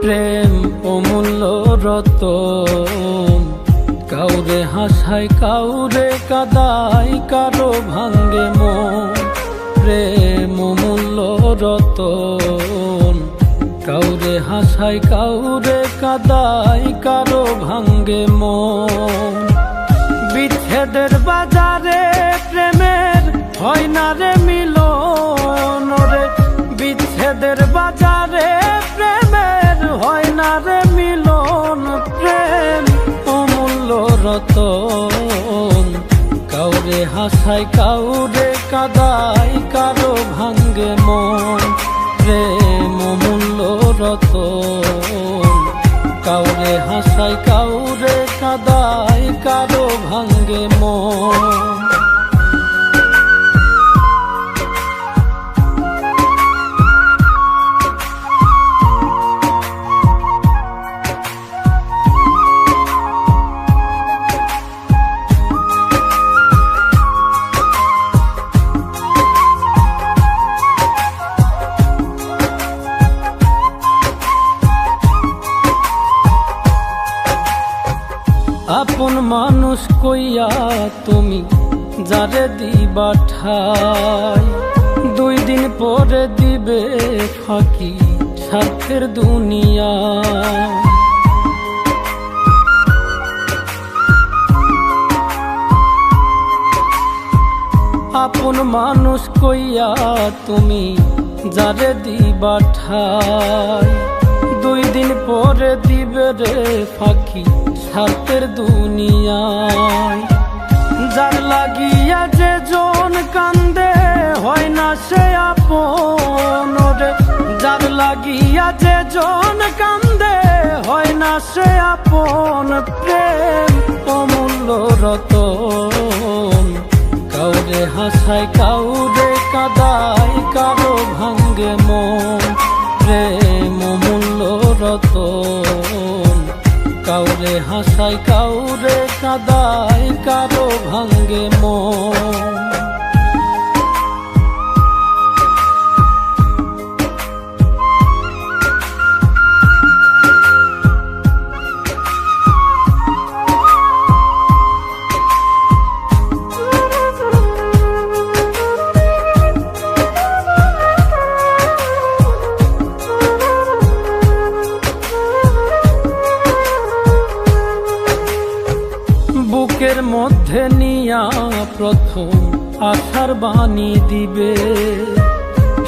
প্রেম অমূল্য রতন, কাউরে হাসায় কাউরে কাদায়, কারো ভাঙ্গে মন। প্রেম অমূল্য রতন, কাউরে হাসায় কাউরে কাদায়, কারো ভাঙ্গে মন। বিচ্ছেদের বাজারে প্রেমের হয় না রে মিলন রে, বিচ্ছেদের বাজারে প্রেমের হয় না রে মিলন। প্রেম অমূল্য রতন, কাউরে হাসায় কাউরে কাদায়, কারো ভাঙ্গে মন। প্রেম অমূল্য রতন, কাউরে হাসায় কাউরে কাদায়, কারো ভাঙ্গে মন। আপন মানুষ কইয়া তুমি যারে দিবা ঠাই, 2 দিন পরে দিবে ফাঁকি স্বার্থের দুনিয়া। আপন মানুষ কইয়া তুমি যারে দিবা ঠাই, 2 দিন পরে দিবে রে ফাঁকি স্বার্থের দুনিয়ায়। যার লাগিয়া যে জন কান্দে হয় না সে আপন রে, যার লাগিয়া যে জন কান্দে হয় না সে আপন। প্রেম অমূল্য রতন, কাউরে হাসায় কাউরে কাদায়, কারো ভাঙ্গে মন। প্রেম অমূল্য রতন, কাউরে হাসায় কাউরে কাদায়, কারো ভাঙ্গে মন। বুকের মধ্যে নিয়া প্রথম আশার বাণী দিবে,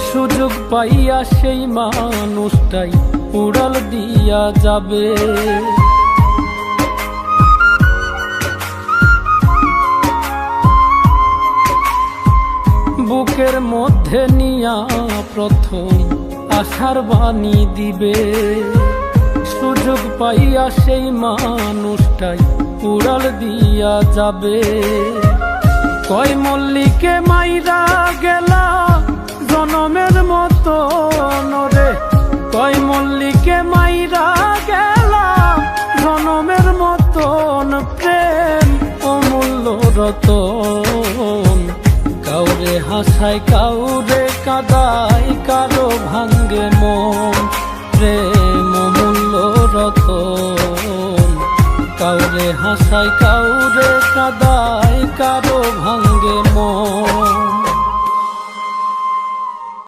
সুযোগ পাইয়া সেই মানুষটাই উড়াল দিয়া যাবে। বুকের মধ্যে নিয়া প্রথম আশার বাণী দিবে, সুযোগ পাইয়া সেই মানুষটাই উড়াল দিয়া যাবে। কয় মল্লিকে মাইরা গেলা জনমের মতো রে, কয় মল্লিকে মাইরা গেলা জনমের মতন। প্রেম অমূল্য রতন, কাউরে হাসায় কাউরে কাদায়, কারো ভাঙ্গে মন। প্রেম অমূল্য রতন, কাউরে হাসায় কাউরে কাদায়, কারো ভাঙ্গে